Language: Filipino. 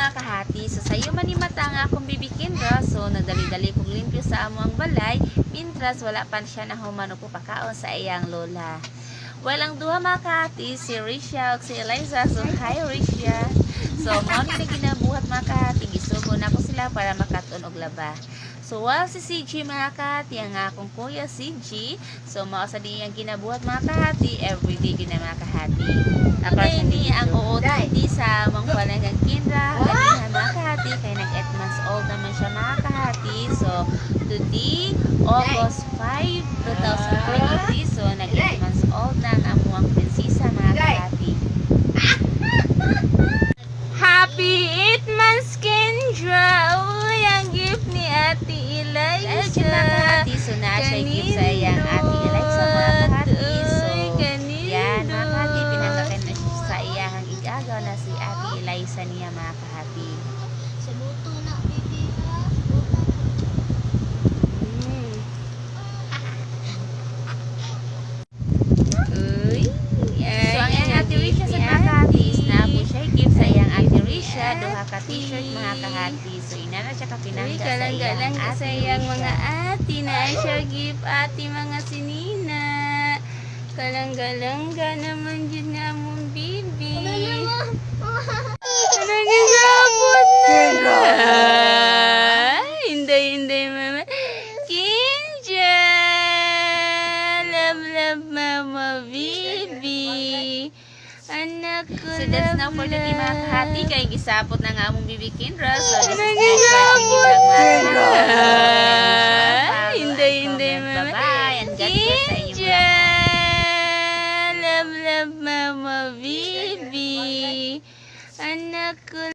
mga kahati. So sayo man ni mata nga akong bibikin ra. So nagdali-dali kong limpyo sa amo ang balay. Mintras wala pa siya na humano po pakaon sa iyang lola. Walang duha mga kahati, si Risha o si Eliza. So hi Risha. So mao ni ginabuhat mga kahati. Gisugo na ko sila para makaton og laba. So while si CG mga kahati, ang akong kuya CG, so mao sa diyang ginabuhat mga kahati, everyday yun na mga kahati. Ako ni ang OOTD sa mangwalang Kindra, ganihan mga kahati, kaya nag 8 months old naman siya mga kahati. So today, August 5, 2020, so nag 8 months old na ang amuang prinsesa mga kahati. Happy 8 months, Kendra! Uy, ang gift ni Ate Dahil Eliza. dyan mga kahati, so na siya gift sa iyang Ate Eliza mga kahati. So, yan mga kahati, pinanggakan na siya sa iyang igagaw na si Ate Eliza niya mga kahati. Sa buto na, baby. Uy, So, ang iyang Ate Risha sa mga kahati, na po siya gift sa iyang Ate Risha, duha ka t-shirt mga kahati. So, ina na siya Uy, kapinangga sa iyang galang-galang ka Ate sa iyang Risha. mga ate na siya gift ate mga sinina. Galang-galang ka naman yun nga mong bibi. Ano gisabot na? Hindi, mama. Kinja! Love, mama, bibi. Anak ko, So, that's now for the day mga kahati. Kaya gisapot na nga among Bibi Kindra. So, this is Ano my gisabot first vlog mga na? kahati. Hindi, mama. Bye-bye. And God bless sa inyong Kinja! lahat. Love, mama, bibi. Anak ko,